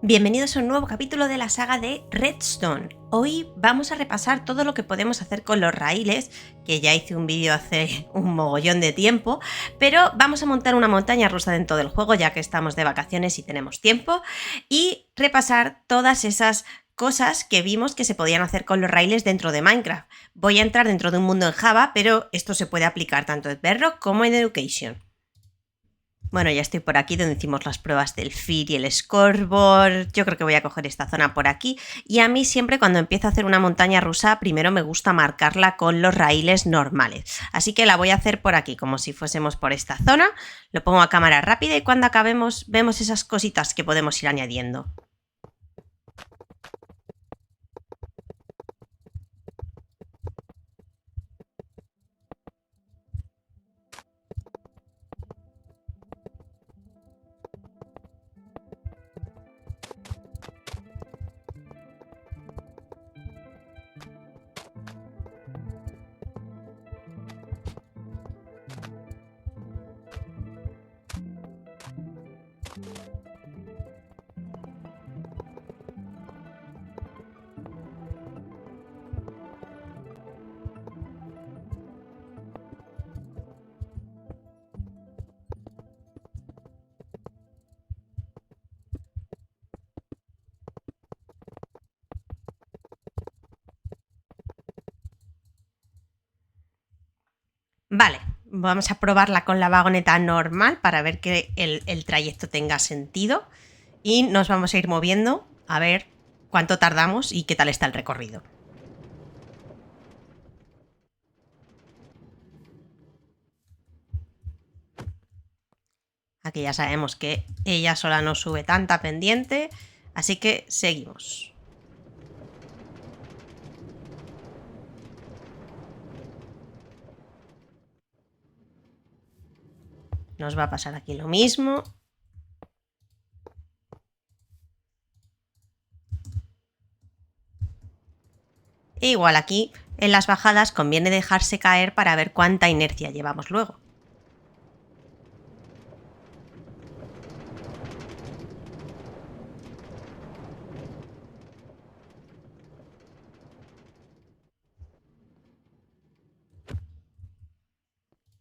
Bienvenidos a un nuevo capítulo de la saga de Redstone. Hoy vamos a repasar todo lo que podemos hacer con los raíles, que ya hice un vídeo hace un mogollón de tiempo, pero vamos a montar una montaña rusa dentro del juego ya que estamos de vacaciones y tenemos tiempo, y repasar todas esas cosas que vimos que se podían hacer con los raíles dentro de Minecraft. Voy a entrar dentro de un mundo en Java, pero esto se puede aplicar tanto en Bedrock como en Education. Bueno, ya estoy por aquí donde hicimos las pruebas del FIR y el scoreboard. Yo creo que voy a coger esta zona por aquí. Y a mí siempre cuando empiezo a hacer una montaña rusa, primero me gusta marcarla con los raíles normales. Así que la voy a hacer por aquí, como si fuésemos por esta zona. Lo pongo a cámara rápida y cuando acabemos vemos esas cositas que podemos ir añadiendo. Vale, vamos a probarla con la vagoneta normal para ver que el trayecto tenga sentido y nos vamos a ir moviendo a ver cuánto tardamos y qué tal está el recorrido. Aquí ya sabemos que ella sola no sube tanta pendiente, así que seguimos. Nos va a pasar aquí lo mismo. E igual aquí, en las bajadas, conviene dejarse caer para ver cuánta inercia llevamos luego.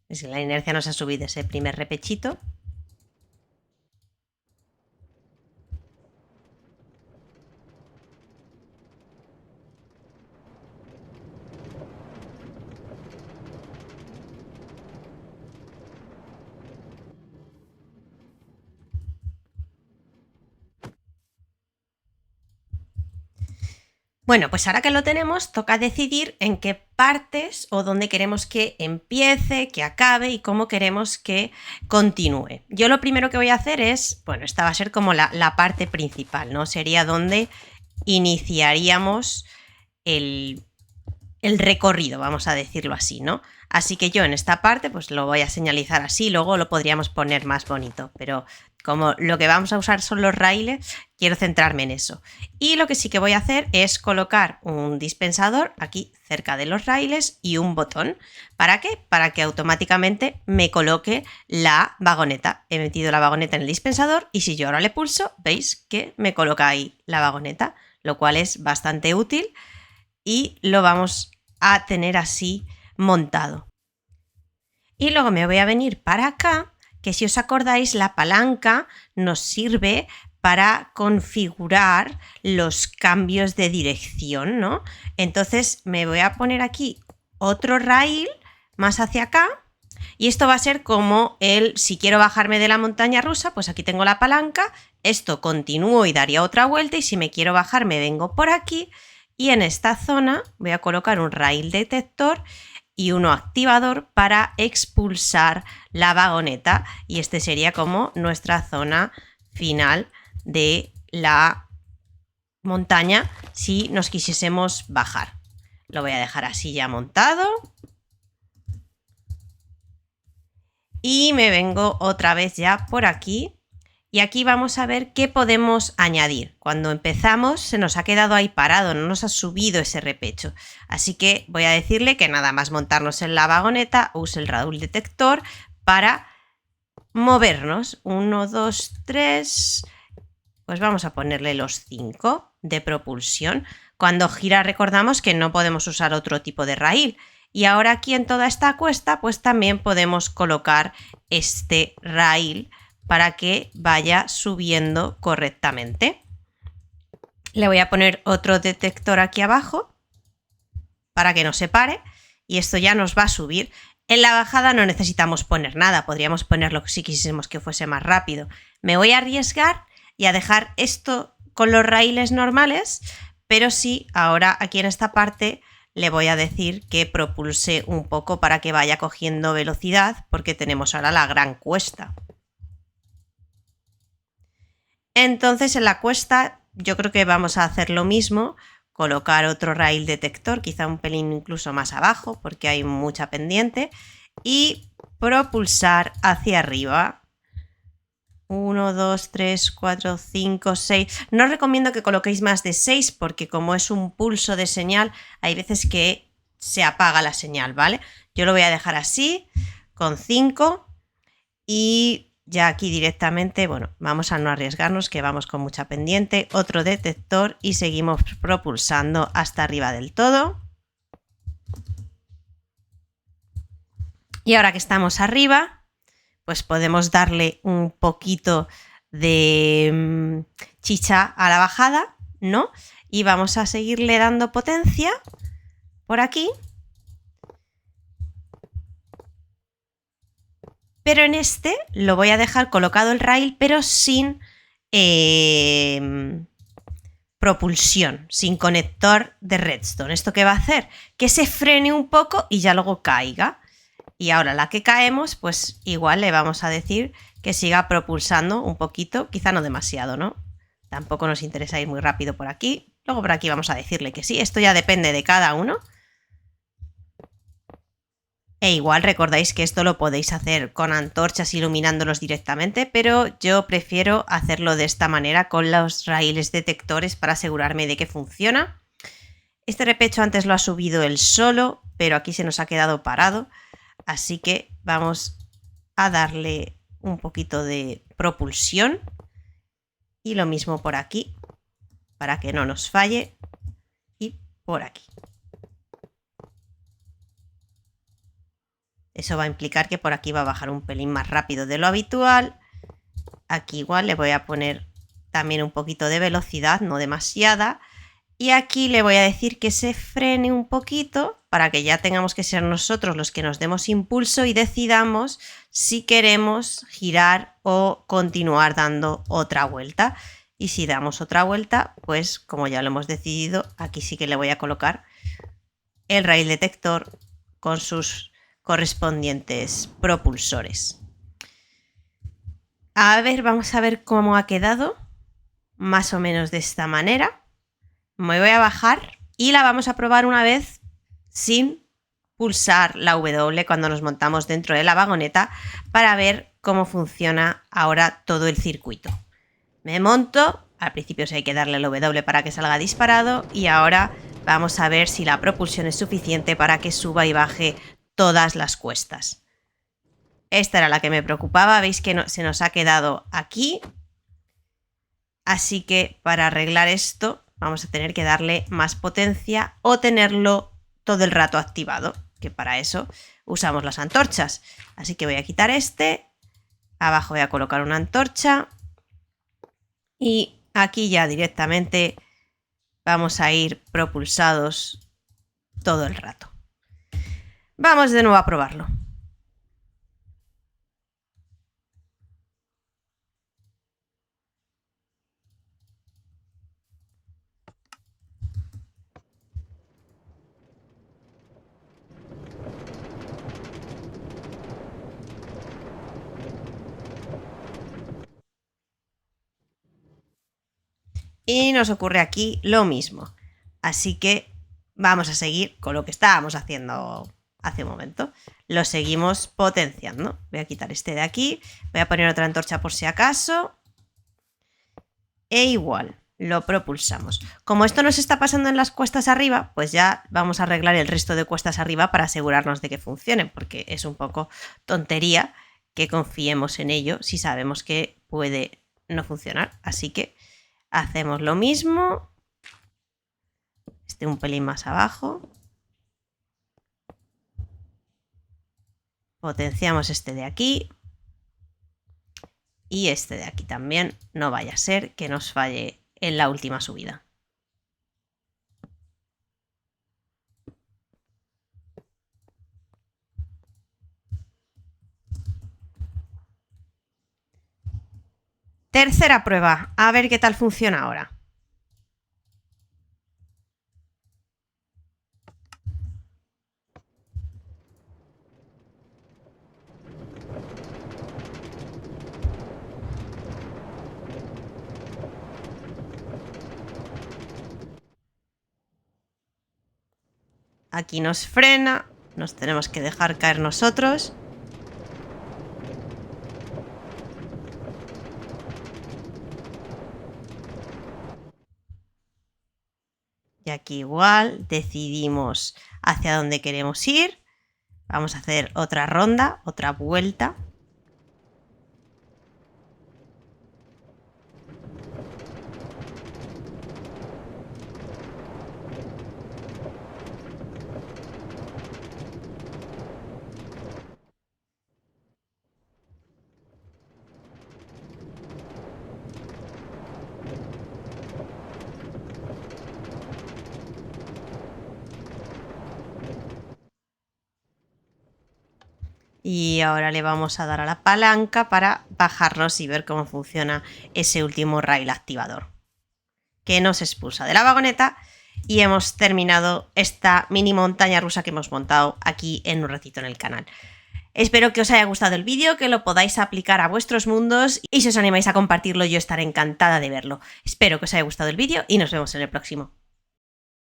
Si la inercia nos ha subido ese primer repechito. Bueno, pues ahora que lo tenemos, toca decidir en qué partes o dónde queremos que empiece, que acabe y cómo queremos que continúe. Yo lo primero que voy a hacer es, bueno, esta va a ser como la parte principal, ¿no? Sería donde iniciaríamos el recorrido, vamos a decirlo así, ¿no? Así que yo en esta parte pues lo voy a señalizar así, luego lo podríamos poner más bonito, pero como lo que vamos a usar son los raíles, quiero centrarme en eso. Y lo que sí que voy a hacer es colocar un dispensador aquí cerca de los raíles y un botón. ¿Para qué? Para que automáticamente me coloque la vagoneta. He metido la vagoneta en el dispensador y si yo ahora le pulso, veis que me coloca ahí la vagoneta, lo cual es bastante útil y lo vamos a tener así montado. Y luego me voy a venir para acá, que si os acordáis la palanca nos sirve para configurar los cambios de dirección, ¿no? Entonces me voy a poner aquí otro raíl más hacia acá y esto va a ser como si quiero bajarme de la montaña rusa, pues aquí tengo la palanca, esto continúo y daría otra vuelta y si me quiero bajar me vengo por aquí. Y en esta zona voy a colocar un raíl detector y uno activador para expulsar la vagoneta. Y este sería como nuestra zona final de la montaña si nos quisiésemos bajar. Lo voy a dejar así ya montado. Y me vengo otra vez ya por aquí. Y aquí vamos a ver qué podemos añadir. Cuando empezamos se nos ha quedado ahí parado, no nos ha subido ese repecho. Así que voy a decirle que nada más montarnos en la vagoneta, use el raíl detector para movernos. 1, 2, 3 pues vamos a ponerle los 5 de propulsión. Cuando gira recordamos que no podemos usar otro tipo de raíl. Y ahora aquí en toda esta cuesta pues también podemos colocar este raíl para que vaya subiendo correctamente. Le voy a poner otro detector aquí abajo para que no se pare y esto ya nos va a subir. En la bajada no necesitamos poner nada, podríamos ponerlo si quisiésemos que fuese más rápido. Me voy a arriesgar y a dejar esto con los raíles normales, pero sí, ahora aquí en esta parte le voy a decir que propulse un poco para que vaya cogiendo velocidad, porque tenemos ahora la gran cuesta. Entonces en la cuesta yo creo que vamos a hacer lo mismo, colocar otro raíl detector, quizá un pelín incluso más abajo porque hay mucha pendiente, y propulsar hacia arriba. 1, 2, 3, 4, 5, 6. No os recomiendo que coloquéis más de 6 porque como es un pulso de señal, hay veces que se apaga la señal, ¿vale? Yo lo voy a dejar así, con 5 y ya aquí directamente, bueno, vamos a no arriesgarnos que vamos con mucha pendiente, otro detector y seguimos propulsando hasta arriba del todo. Y ahora que estamos arriba, pues podemos darle un poquito de chicha a la bajada, ¿no? Y vamos a seguirle dando potencia por aquí. Pero en este lo voy a dejar colocado el raíl, pero sin propulsión, sin conector de redstone. ¿Esto qué va a hacer? Que se frene un poco y ya luego caiga. Y ahora la que caemos, pues igual le vamos a decir que siga propulsando un poquito, quizá no demasiado, ¿no? Tampoco nos interesa ir muy rápido por aquí. Luego por aquí vamos a decirle que sí, esto ya depende de cada uno. E igual recordáis que esto lo podéis hacer con antorchas iluminándolos directamente, pero yo prefiero hacerlo de esta manera con los raíles detectores para asegurarme de que funciona. Este repecho antes lo ha subido él solo, pero aquí se nos ha quedado parado. Así que vamos a darle un poquito de propulsión y lo mismo por aquí para que no nos falle y por aquí. Eso va a implicar que por aquí va a bajar un pelín más rápido de lo habitual. Aquí igual le voy a poner también un poquito de velocidad, no demasiada. Y aquí le voy a decir que se frene un poquito para que ya tengamos que ser nosotros los que nos demos impulso y decidamos si queremos girar o continuar dando otra vuelta. Y si damos otra vuelta, pues como ya lo hemos decidido, aquí sí que le voy a colocar el raíl detector con sus correspondientes propulsores. A ver, vamos a ver cómo ha quedado. Más o menos de esta manera. Me voy a bajar y la vamos a probar una vez sin pulsar la W cuando nos montamos dentro de la vagoneta para ver cómo funciona ahora todo el circuito. Me monto, al principio sí hay que darle la W para que salga disparado y ahora vamos a ver si la propulsión es suficiente para que suba y baje todas las cuestas. Esta era la que me preocupaba, veis que se nos ha quedado aquí, así que para arreglar esto vamos a tener que darle más potencia o tenerlo todo el rato activado, que para eso usamos las antorchas. Así que voy a quitar este, abajo voy a colocar una antorcha y aquí ya directamente vamos a ir propulsados todo el rato. Vamos de nuevo a probarlo. Y nos ocurre aquí lo mismo. Así que vamos a seguir con lo que estábamos haciendo hace un momento. Lo seguimos potenciando. Voy a quitar este de aquí. Voy a poner otra antorcha por si acaso. E igual, lo propulsamos. Como esto nos está pasando en las cuestas arriba, pues ya vamos a arreglar el resto de cuestas arriba para asegurarnos de que funcionen, porque es un poco tontería que confiemos en ello si sabemos que puede no funcionar. Así que Hacemos lo mismo. Este un pelín más abajo. Potenciamos este de aquí. Y este de aquí también. No vaya a ser que nos falle en la última subida. Tercera prueba, a ver qué tal funciona ahora. Aquí nos frena, nos tenemos que dejar caer nosotros. Y aquí igual decidimos hacia dónde queremos ir. Vamos a hacer otra ronda, otra vuelta. Y ahora le vamos a dar a la palanca para bajarnos y ver cómo funciona ese último rail activador, que nos expulsa de la vagoneta. Y hemos terminado esta mini montaña rusa que hemos montado aquí en un ratito en el canal. Espero que os haya gustado el vídeo, que lo podáis aplicar a vuestros mundos y si os animáis a compartirlo yo estaré encantada de verlo. Espero que os haya gustado el vídeo y nos vemos en el próximo.